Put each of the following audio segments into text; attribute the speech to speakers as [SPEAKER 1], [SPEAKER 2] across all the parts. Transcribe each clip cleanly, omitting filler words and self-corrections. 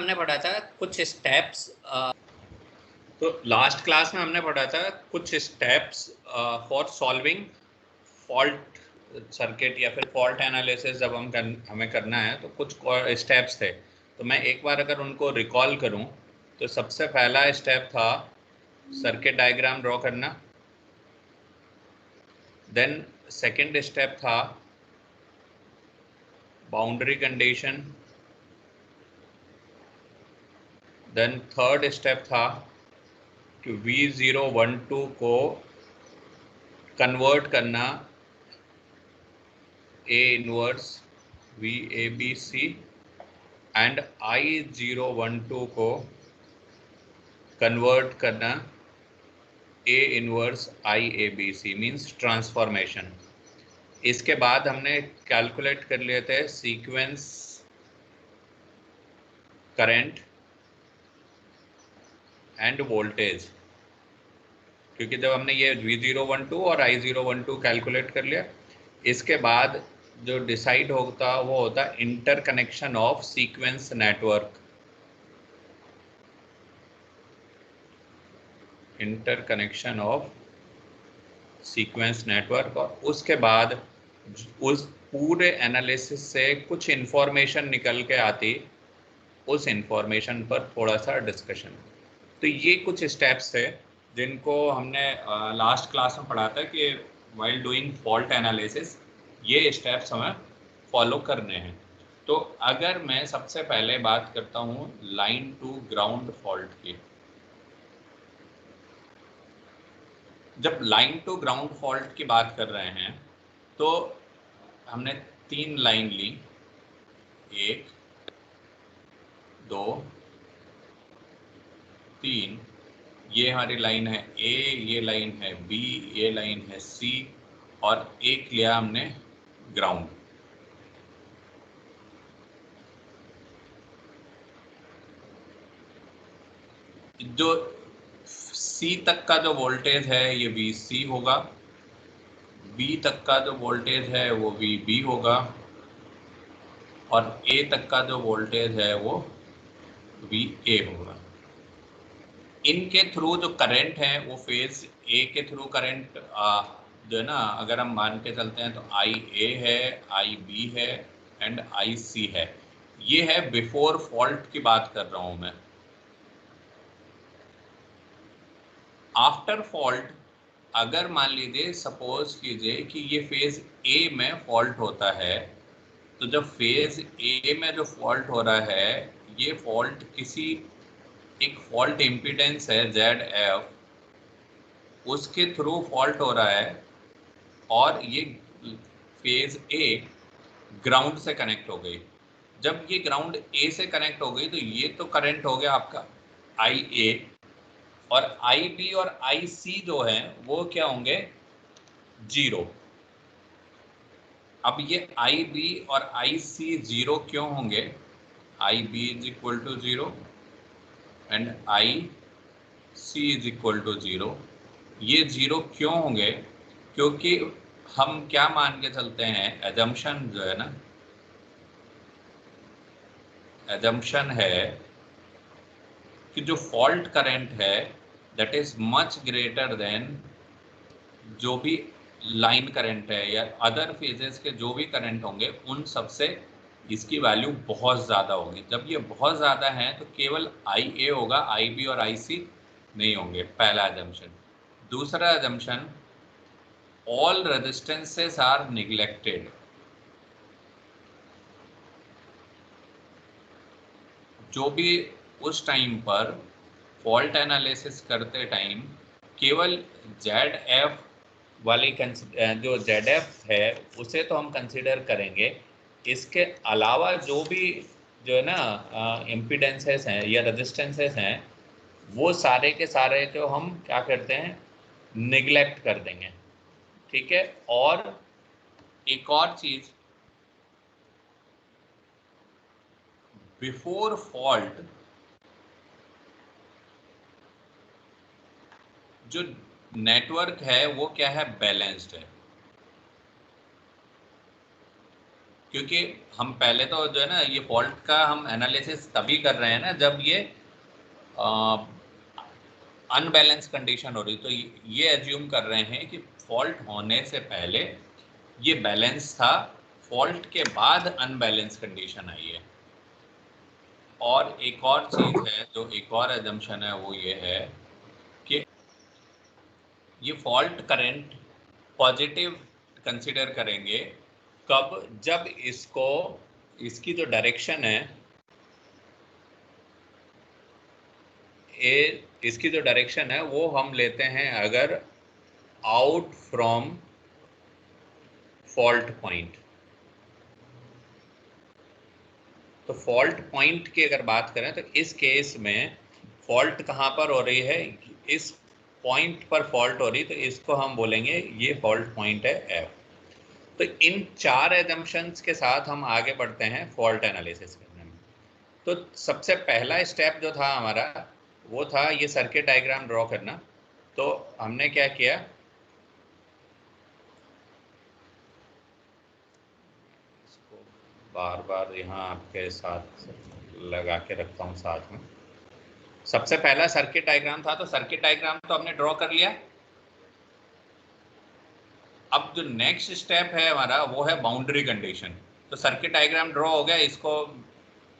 [SPEAKER 1] हमने पढ़ा था कुछ स्टेप्स। तो लास्ट क्लास में हमने पढ़ा था कुछ steps for solving fault circuit या फिर फॉल्ट एनालिसिस। जब हमें करना है तो कुछ स्टेप्स थे। तो मैं एक बार अगर उनको रिकॉल करूं तो सबसे पहला स्टेप था सर्किट डायग्राम ड्रॉ करना। देन सेकंड स्टेप था boundary condition. Then third step था कि V012 को कन्वर्ट करना A inverse VABC and I012 को कन्वर्ट करना A inverse IABC means transformation. इसके बाद हमने कैलकुलेट कर लिए थे सीक्वेंस करंट एंड वोल्टेज, क्योंकि जब हमने ये V012 और I012 कैलकुलेट कर लिया, इसके बाद जो डिसाइड होता वो होता interconnection of sequence network. Interconnection of sequence network. और उसके बाद उस पूरे एनालिसिस से कुछ इंफॉर्मेशन निकल के आती, उस इंफॉर्मेशन पर थोड़ा सा डिस्कशन। तो ये कुछ स्टेप्स थे जिनको हमने लास्ट क्लास में पढ़ा था कि व्हाइल डूइंग फॉल्ट एनालिसिस ये स्टेप्स हमें फॉलो करने हैं। तो अगर मैं सबसे पहले बात करता हूँ लाइन टू ग्राउंड फॉल्ट की। जब लाइन टू ग्राउंड फॉल्ट की बात कर रहे हैं तो हमने 3 लाइन ली, 1 2 3। ये हमारी लाइन है A, ये लाइन है B, ये लाइन है C और एक लिया हमने ग्राउंड। जो C तक का जो वोल्टेज है ये VC होगा, B तक का जो वोल्टेज है वो VB होगा और A तक का जो वोल्टेज है वो VA होगा। इनके थ्रू जो करंट है वो फेज A के थ्रू करंट जो है ना, अगर हम मान के चलते हैं तो IA है, IB है एंड IC है। ये है बिफोर फॉल्ट की बात कर रहा हूं मैं। आफ्टर फॉल्ट अगर मान लीजिए सपोज कीजिए कि ये फेज A में फॉल्ट होता है, तो जब फेज A में जो फॉल्ट हो रहा है ये फॉल्ट किसी एक फॉल्ट इम्पीडेंस है ZF, उसके थ्रू फॉल्ट हो रहा है और ये फेज A ग्राउंड से कनेक्ट हो गई। जब ये ग्राउंड A से कनेक्ट हो गई तो ये तो करंट हो गया आपका IA और IB और IC जो है वो क्या होंगे, 0। अब ये IB और IC 0 क्यों होंगे? IB is equal to 0 and IC is equal to 0। ये 0 क्यों होंगे? क्योंकि हम क्या मान के चलते हैं, एजम्पशन जो है ना, एजम्पशन है कि जो फॉल्ट करंट है that is much greater than जो भी लाइन करंट है या अदर फेजेस के जो भी करंट होंगे उन सब से इसकी वैल्यू बहुत ज़्यादा होगी। जब ये बहुत ज़्यादा है तो केवल IA होगा, IB और IC नहीं होंगे, पहला एजम्पशन। दूसरा assumption, all resistances are neglected. जो भी उस टाइम पर फॉल्ट एनालिसिस करते टाइम केवल ZF वाली जो ZF है उसे तो हम कंसिडर करेंगे। इसके अलावा जो भी जो है ना इम्पीडेंसेस हैं या रेजिस्टेंसेस हैं वो सारे के सारे को हम क्या करते हैं, निगलेक्ट कर देंगे। ठीक है। और एक और चीज, बिफोर फॉल्ट जो नेटवर्क है वो क्या है, बैलेंस्ड है। क्योंकि हम पहले तो जो है ना ये फॉल्ट का हम एनालिसिस तभी कर रहे हैं ना जब ये अनबैलेंस कंडीशन हो रही, तो ये एज्यूम कर रहे हैं कि फॉल्ट होने से पहले ये बैलेंस था, फॉल्ट के बाद अनबैलेंस कंडीशन आई है। और एक और चीज है, जो एक और एजम्पशन है, वो ये है कि ये फॉल्ट करंट पॉजिटिव कंसीडर करेंगे कब, जब इसकी जो डायरेक्शन है इसकी जो डायरेक्शन है वो हम लेते हैं अगर आउट फ्रॉम फॉल्ट पॉइंट। तो फॉल्ट पॉइंट की अगर बात करें तो इस केस में फॉल्ट कहां पर हो रही है, इस पॉइंट पर फॉल्ट हो रही, तो इसको हम बोलेंगे ये फॉल्ट पॉइंट है एफ। तो इन 4 एजम्पशंस के साथ हम आगे बढ़ते हैं फॉल्ट एनालिसिस करने में। तो सबसे पहला स्टेप जो था हमारा वो था ये सर्किट डायग्राम ड्रॉ करना। तो हमने क्या किया, इसको बार बार यहाँ आपके साथ लगा के रखता हूँ साथ में। सबसे पहला सर्किट डायग्राम था, तो सर्किट डायग्राम तो हमने ड्रॉ कर लिया। अब जो नेक्स्ट स्टेप है हमारा वो है बाउंड्री कंडीशन। तो सर्किट डायग्राम ड्रॉ हो गया,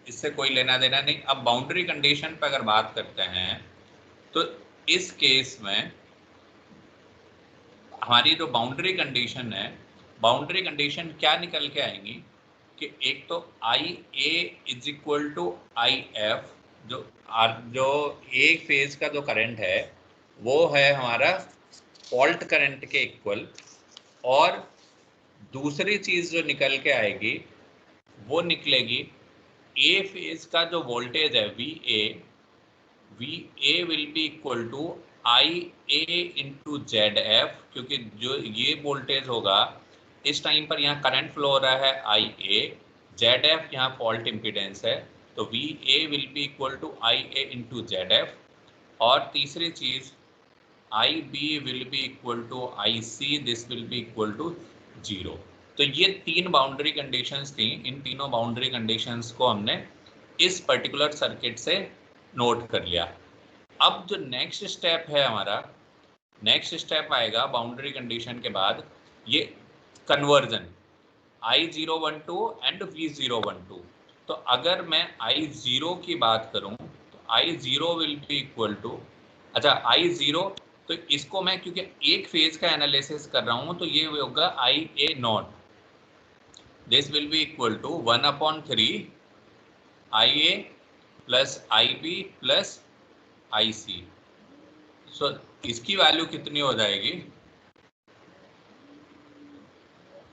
[SPEAKER 1] इससे कोई लेना देना नहीं। अब बाउंड्री कंडीशन पर अगर बात करते हैं तो इस केस में हमारी जो बाउंड्री कंडीशन है, बाउंड्री कंडीशन क्या निकल के आएंगी कि एक तो I A is equal to I F, जो एक फेज का जो करंट है वो है हमारा फॉल्ट करंट के इक्वल। और दूसरी चीज जो निकल के आएगी वो निकलेगी ए फेज का जो वोल्टेज है V A will be equal to I A into Z F, क्योंकि जो ये वोल्टेज होगा इस टाइम पर यहाँ करंट फ्लो हो रहा है आई ए, जेड एफ यहाँ फॉल्ट इम्पीडेंस है, तो V A will be equal to I A into Z F. और तीसरी चीज I B will be equal to I C, this will be equal to 0। तो ये 3 बाउंड्री कंडीशंस थी, इन तीनों बाउंड्री कंडीशंस को हमने इस पर्टिकुलर सर्किट से नोट कर लिया। अब जो नेक्स्ट स्टेप है हमारा, नेक्स्ट स्टेप आएगा बाउंड्री कंडीशन के बाद ये कन्वर्जन I012 एंड V012। तो अगर मैं I0 की बात करूं तो I0 will be equal to, अच्छा I0, तो इसको मैं क्योंकि एक फेज का एनालिसिस कर रहा हूं तो ये होगा IA0, this will be equal to 1/3 IA plus IB plus IC। So इसकी वैल्यू कितनी हो जाएगी,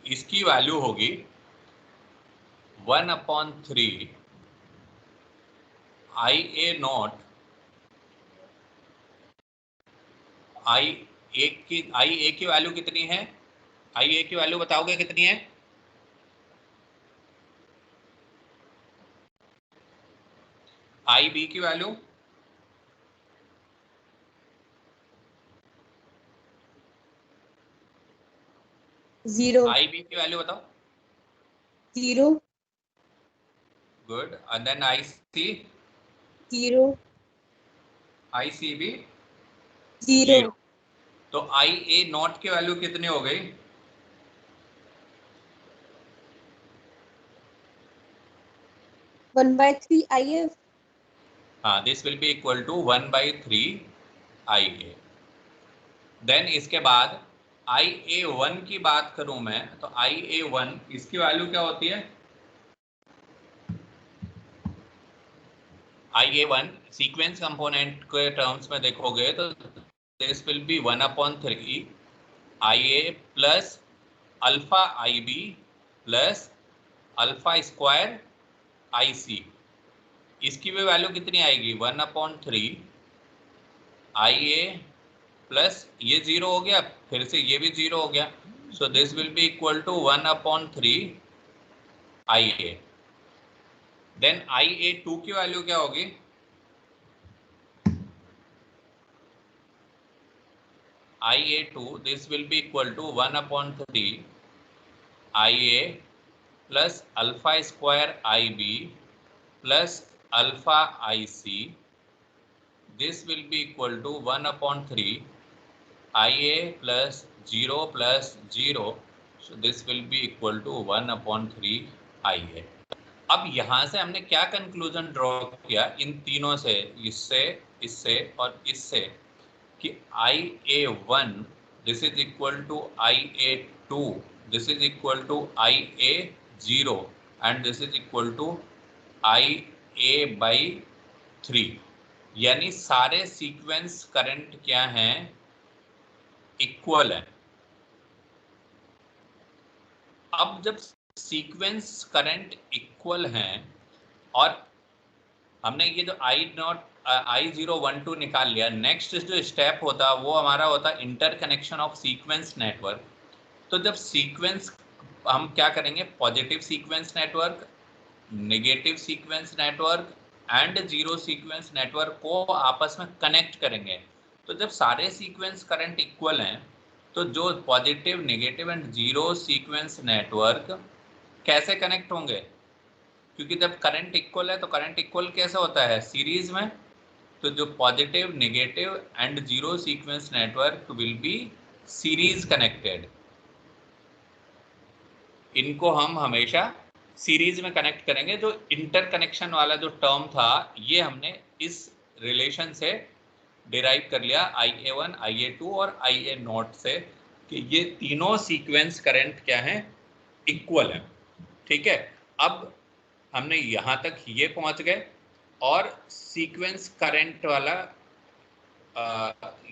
[SPEAKER 1] इसकी वैल्यू होगी 1/3 IA0, आई ए की वैल्यू कितनी है, आई ए की वैल्यू बताओगे कितनी है, आई बी की वैल्यू,
[SPEAKER 2] जीरो,
[SPEAKER 1] आई बी की वैल्यू बताओ,
[SPEAKER 2] 0,
[SPEAKER 1] गुड। एंड देन आई सी,
[SPEAKER 2] 0,
[SPEAKER 1] आई सी भी
[SPEAKER 2] 0,
[SPEAKER 1] 0। तो आई ए नॉट की वैल्यू कितनी हो गई,
[SPEAKER 2] 1/3 IF,
[SPEAKER 1] हाँ, this will be equal to 1/3 I A. Then इसके बाद IA1 की बात करूं मैं तो IA1 इसकी वैल्यू क्या होती है, IA1 सीक्वेंस कंपोनेंट के टर्म्स में देखोगे तो this will B 1/3 IA plus alpha IB plus alpha square IC। इसकी भी वैल्यू कितनी आएगी, 1/3 IA प्लस ये 0 हो गया, फिर से ये भी 0 हो गया, so this will be equal to 1/3 IA। Then IA2 की वैल्यू क्या होगी, IA2 this will be equal to 1/3 IA plus alpha square I B plus alpha I C, this will be equal to 1/3 IA plus 0 plus 0, so this will be equal to 1/3 IA। अब यहाँ से हमने क्या conclusion draw किया इन तीनों से, इससे, इससे और इससे, कि IA1 this is equal to IA2, this is equal to IA0 and this is equal to IA/3, यानी सारे सीक्वेंस करंट क्या हैं, इक्वल है। अब जब सीक्वेंस करंट इक्वल हैं और हमने ये जो I012 निकाल लिया, नेक्स्ट जो स्टेप होता वो हमारा होता इंटरकनेक्शन ऑफ सीक्वेंस नेटवर्क। तो जब सीक्वेंस हम क्या करेंगे, positive sequence network, negative sequence network and zero sequence network को आपस में कनेक्ट करेंगे। तो जब सारे सीक्वेंस करंट इक्वल हैं तो जो positive, negative and zero sequence network कैसे कनेक्ट होंगे, क्योंकि जब करंट इक्वल है तो करंट इक्वल कैसे होता है, सीरीज में। तो जो positive, negative and zero sequence network will be series connected, इनको हम हमेशा सीरीज में कनेक्ट करेंगे। जो इंटरकनेक्शन वाला जो टर्म था ये हमने इस रिलेशन से डिराइव कर लिया, IA1, IA2 और IA0 से, कि ये तीनों सीक्वेंस करंट क्या हैं, इक्वल है। ठीक है, अब हमने यहाँ तक ये पहुँच गए और सीक्वेंस करंट वाला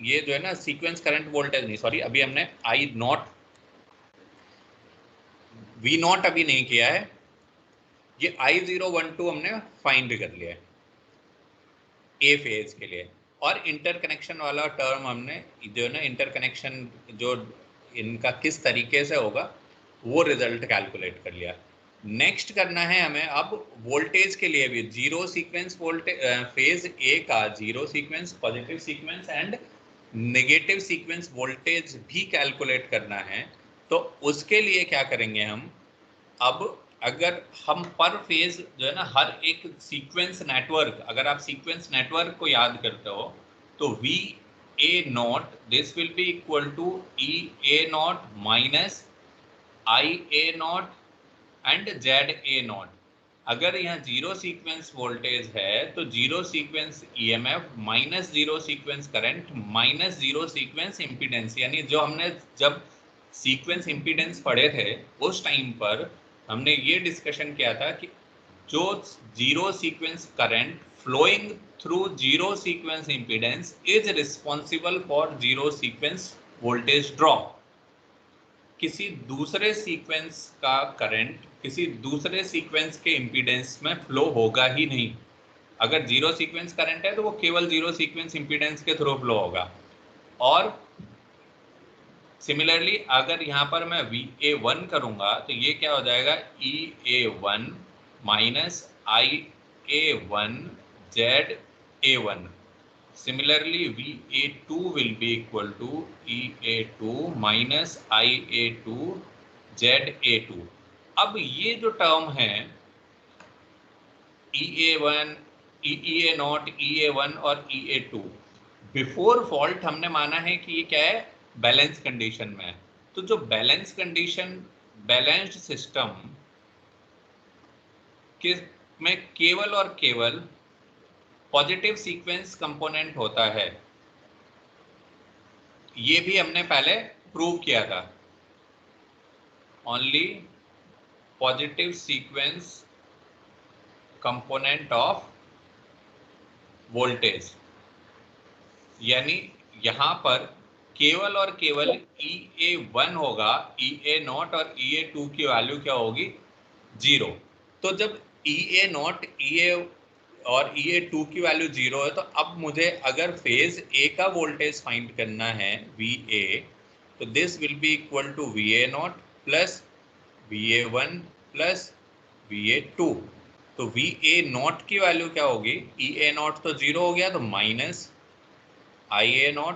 [SPEAKER 1] ये जो है ना, सीक्वेंस करंट वोल्टेज नहीं, सॉरी, अभी हमने V0 अभी नहीं किया है, ये I012 हमने फाइंड कर लिया है ए फेज के लिए। और इंटरकनेक्शन वाला टर्म हमने जो है ना, इंटरकनेक्शन जो इनका किस तरीके से होगा वो रिजल्ट कैलकुलेट कर लिया। नेक्स्ट करना है हमें अब वोल्टेज के लिए भी, zero sequence voltage, phase A का zero sequence, positive sequence and negative sequence voltage भी कैलकुलेट करना है। तो उसके लिए क्या करेंगे हम, अब अगर हम पर फेज जो है ना, हर एक सीक्वेंस नेटवर्क, अगर आप सीक्वेंस नेटवर्क को याद करते हो तो VA0 this will be equal to EA0 minus IA0 and ZA0। अगर यहाँ जीरो सीक्वेंस वोल्टेज है तो zero sequence EMF minus zero sequence current minus zero sequence impedance, यानी जो हमने जब सीक्वेंस इम्पीडेंस पढ़े थे उस टाइम पर हमने ये डिस्कशन किया था कि जो zero sequence current flowing through zero sequence impedance is responsible for zero sequence voltage drop. किसी दूसरे सीक्वेंस का करंट किसी दूसरे सीक्वेंस के इम्पीडेंस में फ्लो होगा ही नहीं। अगर जीरो सीक्वेंस करंट है तो वो केवल जीरो सीक्वेंस इम्पीडेंस के थ्रू फ्लो होगा। और सिमिलरली अगर यहाँ पर मैं VA1 करूंगा तो ये क्या हो जाएगा, EA1 minus IA1 ZA1। Similarly, VA2 will be equal to EA2 minus IA2 ZA2। अब ये जो टर्म है EA1, EA0, EA1 और EA2, बिफोर फॉल्ट हमने माना है कि ये क्या है, बैलेंस कंडीशन में है। तो जो बैलेंस कंडीशन, बैलेंस्ड सिस्टम के में केवल और केवल पॉजिटिव सीक्वेंस कंपोनेंट होता है, ये भी हमने पहले प्रूव किया था। Only positive sequence component of voltage, यानी यहां पर केवल और केवल EA1 होगा, EA0 और EA2 की वैल्यू क्या होगी, 0। तो जब EA0, EA और EA2 की वैल्यू 0 है तो अब मुझे अगर फेज ए का वोल्टेज फाइंड करना है VA, तो this will be equal to VA0 plus VA1 plus VA2। तो VA0 की वैल्यू क्या होगी, EA0 तो 0 हो गया तो minus IA0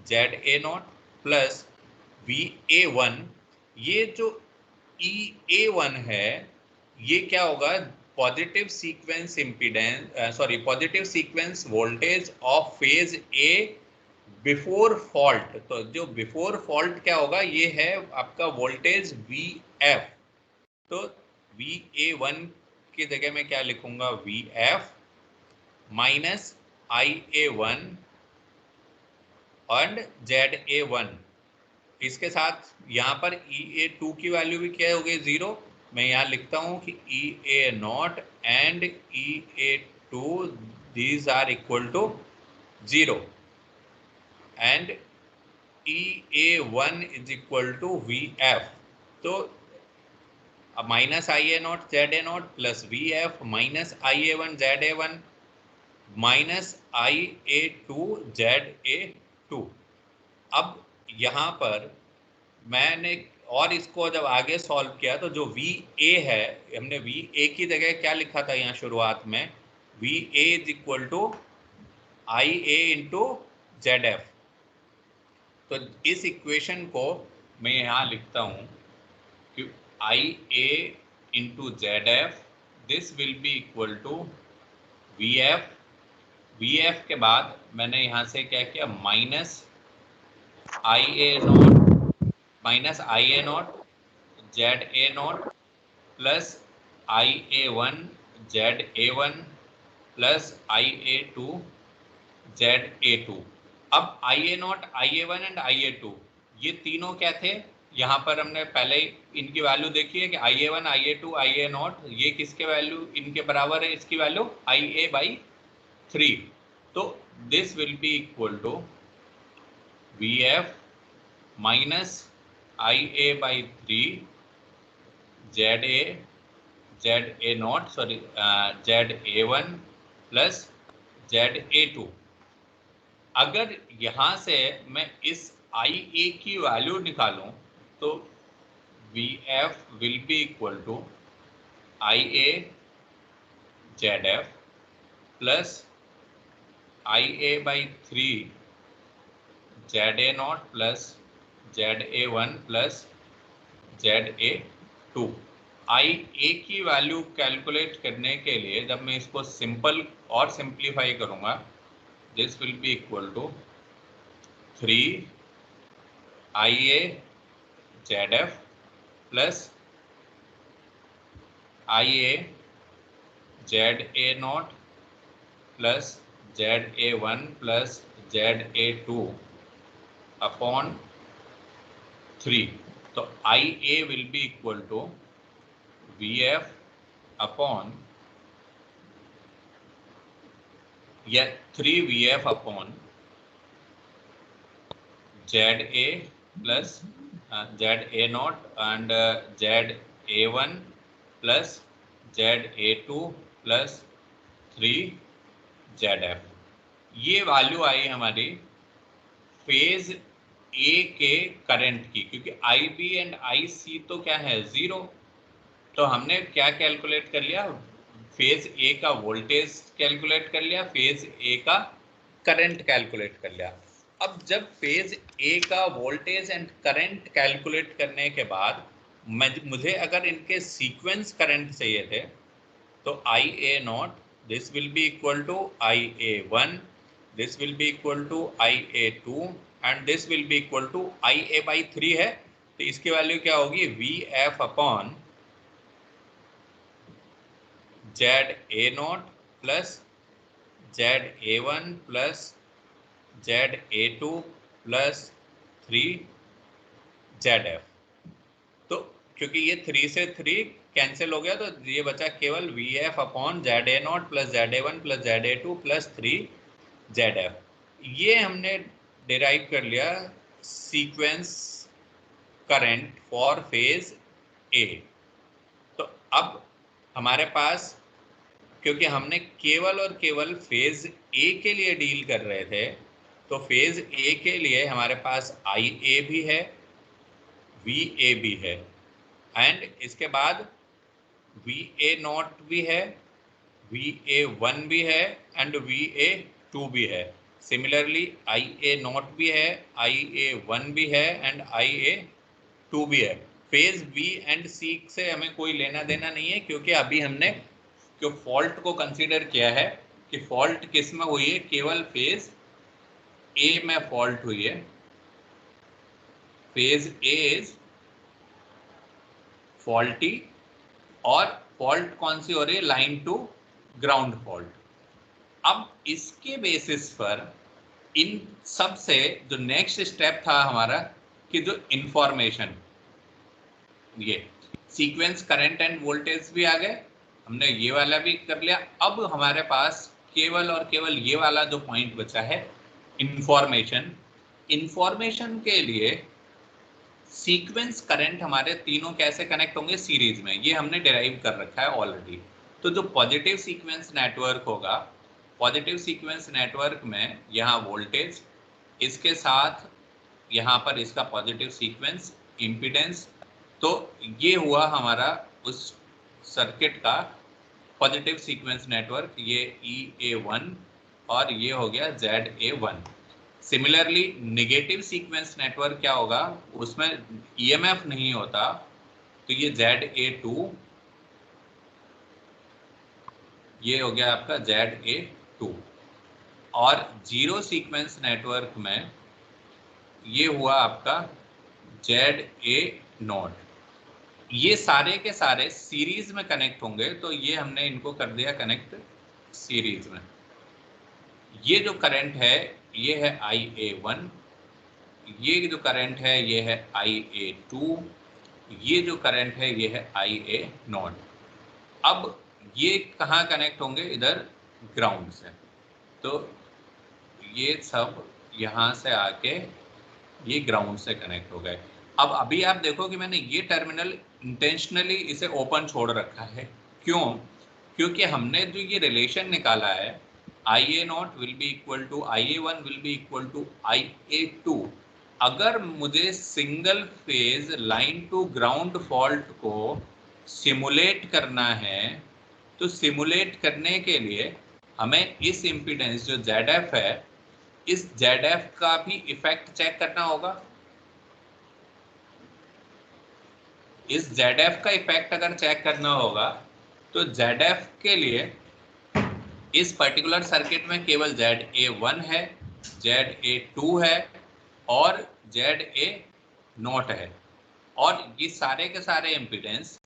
[SPEAKER 1] ZA0 plus VA1। ये जो EA1 है, ये क्या होगा, positive sequence impedance, sorry positive sequence voltage of phase A before fault. तो जो बिफोर फॉल्ट क्या होगा, ये है आपका वोल्टेज VF। तो VA1 की जगह में क्या लिखूंगा, VF minus IA1 and ZA1। इसके साथ यहाँ पर EA2 की वैल्यू भी क्या हो गई, 0। मैं यहाँ लिखता हूँ कि EA0 and EA2 these are equal to 0 and EA1 is equal to VF। तो minus IA0 ZA0 plus VF minus IA1 ZA1 minus IA2 ZA2। अब यहाँ पर मैंने और इसको जब आगे सॉल्व किया तो जो VA है, हमने VA की जगह क्या लिखा था यहाँ शुरुआत में, VA is equal to IA into ZF। तो इस इक्वेशन को मैं यहाँ लिखता हूँ कि IA into ZF, this will be equal to VF। VF के बाद मैंने यहाँ से क्या किया, minus IA0 minus IA0 ZA0 plus IA1 ZA1 plus IA2 ZA2। अब IA0, IA1 एंड IA2 ये तीनों क्या थे, यहाँ पर हमने पहले ही इनकी वैल्यू देखी है कि IA1, IA2, IA0 ये किसके वैल्यू इनके बराबर है, इसकी वैल्यू IA/3। तो this will be equal to VF minus IA/3 ZA0 sorry ZA1 plus ZA2। अगर यहाँ से मैं इस IA की वैल्यू निकालूं तो VF will be equal to IA ZF plus IA/3 ZA0 plus ZA1 plus ZA2। IA की वैल्यू कैलकुलेट करने के लिए जब मैं इसको सिंपल और सिंप्लीफाई करूंगा, this will be equal to 3 IA ZF plus IA ZA0 plus ZA1 plus ZA2 upon 3। तो IA will be equal to VF upon या 3VF upon ZA plus ZA0 and ZA1 plus ZA2 plus 3ZF। ये value आई हमारी phase A के current की, क्योंकि IB and IC तो क्या है, 0। तो हमने क्या कैलकुलेट कर लिया, फेज ए का वोल्टेज कैलकुलेट कर लिया, फेज ए का करंट कैलकुलेट कर लिया। अब जब फेज ए का वोल्टेज एंड करंट कैलकुलेट करने के बाद मुझे अगर इनके सीक्वेंस करंट चाहिए थे तो IA0 this will be equal to IA1, this will be equal to IA2 and this will be equal to IA/3 है। तो इसकी वैल्यू क्या होगी, VF upon ZA0 plus ZA1 plus ZA2 plus 3ZF। तो क्योंकि ये 3 से 3 कैंसिल हो गया तो ये बचा केवल VF upon ZA0 plus ZA1 plus ZA2 plus 3ZF। ये हमने डिराइव कर लिया sequence current for phase A. तो अब हमारे पास, क्योंकि हमने केवल और केवल फेज ए के लिए डील कर रहे थे, तो फेज ए के लिए हमारे पास IA भी है, VA भी है एंड इसके बाद VA0 भी है, VA1 भी है एंड VA2 भी है। सिमिलरली IA0 भी है, IA1 भी है एंड IA2 भी है। फेज बी एंड सी से हमें कोई लेना देना नहीं है, क्योंकि अभी हमने जो फॉल्ट को कंसीडर किया है कि फॉल्ट किस में हुई है, केवल फेज ए में फॉल्ट हुई है। फेज ए इज फॉल्टी, और फॉल्ट कौन सी हो रही है, लाइन टू ग्राउंड फॉल्ट। अब इसके बेसिस पर इन सब से जो नेक्स्ट स्टेप था हमारा कि जो इंफॉर्मेशन, ये सीक्वेंस करंट एंड वोल्टेज भी आ गए, हमने ये वाला भी कर लिया। अब हमारे पास केवल और केवल ये वाला जो पॉइंट बचा है, इंफॉर्मेशन। इंफॉर्मेशन के लिए सीक्वेंस करंट हमारे तीनों कैसे कनेक्ट होंगे, सीरीज में, ये हमने डिराइव कर रखा है ऑलरेडी। तो जो पॉजिटिव सीक्वेंस नेटवर्क होगा, पॉजिटिव सीक्वेंस नेटवर्क में यहाँ वोल्टेज, इसके साथ यहाँ पर इसका पॉजिटिव सीक्वेंस इम्पीडेंस, तो ये हुआ हमारा उस सर्किट का पॉजिटिव सीक्वेंस नेटवर्क, ये EA1 और ये हो गया ZA1। Similarly negative sequence network क्या होगा, उसमें EMF नहीं होता, तो ये ZA2, ये हो गया आपका ZA2। और जीरो सीक्वेंस नेटवर्क में ये हुआ आपका ZA0। ये सारे के सारे सीरीज में कनेक्ट होंगे, तो ये हमने इनको कर दिया कनेक्ट सीरीज में। ये जो करंट है ये है IA1, ये जो करंट है ये है IA2, ये जो करंट है ये है IA0। अब ये कहाँ कनेक्ट होंगे, इधर ग्राउंड से, तो ये सब यहाँ से आके ये ग्राउंड से कनेक्ट हो गए। अब अभी आप देखो कि मैंने ये टर्मिनल इंटेंशनली इसे ओपन छोड़ रखा है, क्यों, क्योंकि हमने जो ये रिलेशन निकाला है, IA0 will be equal to IA1 will be equal to IA2। अगर मुझे single phase line to ground fault को सिमुलेट करना है, तो सिमुलेट करने के लिए हमें इस इम्पीडेंस जो ZF है, इस ZF का भी इफेक्ट चेक करना होगा। इस ZF का इफेक्ट अगर चेक करना होगा, तो ZF के लिए इस पर्टिकुलर सर्किट में केवल ZA1 है, ZA2 है और ZA0 है, और ये सारे के सारे इम्पीडेंस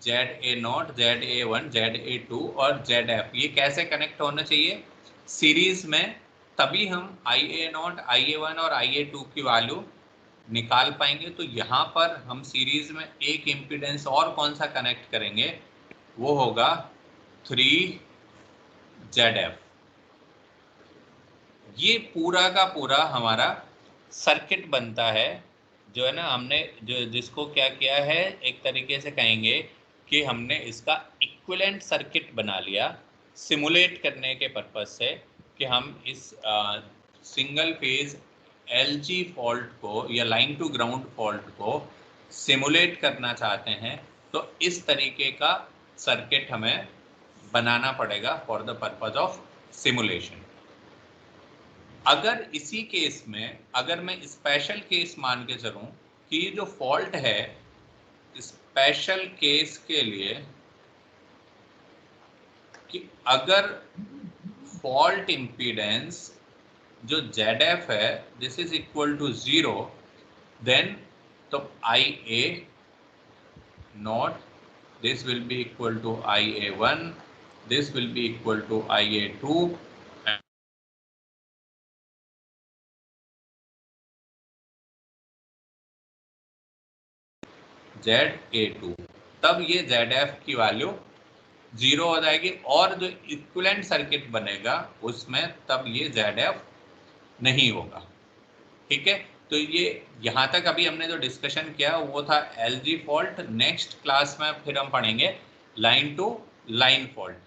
[SPEAKER 1] ZA0, ZA1, ZA2 और ZF, ये कैसे कनेक्ट होना चाहिए, सीरीज में, तभी हम IA0, IA1 और IA2 की वैल्यू निकाल पाएंगे। तो यहाँ पर हम सीरीज में एक इम्पीडेंस और कौन सा कनेक्ट करेंगे, वो होगा 3ZF। ये पूरा का पूरा हमारा सर्किट बनता है, जो है ना, हमने जो जिसको क्या किया है, एक तरीके से कहेंगे कि हमने इसका इक्विवेलेंट सर्किट बना लिया सिमुलेट करने के पर्पज से, कि हम इस सिंगल फेज LG फॉल्ट को या लाइन टू ग्राउंड फॉल्ट को सिमुलेट करना चाहते हैं, तो इस तरीके का सर्किट हमें बनाना पड़ेगा for the purpose of simulation. अगर इसी केस में अगर मैं स्पेशल केस मान के चलूं कि ये जो फॉल्ट है, स्पेशल केस के लिए कि अगर फॉल्ट इम्पीडेंस जो ZF है this is equal to 0, then तो IA0 this will be equal to IA1, this will be equal to IA2 ZA2। तब ये ZF की वैल्यू 0 हो जाएगी, और जो इक्विवेलेंट सर्किट बनेगा उसमें तब ये ZF नहीं होगा। ठीक है, तो ये यहाँ तक अभी हमने जो डिस्कशन किया वो था LG फॉल्ट। नेक्स्ट क्लास में फिर हम पढ़ेंगे लाइन टू लाइन फॉल्ट।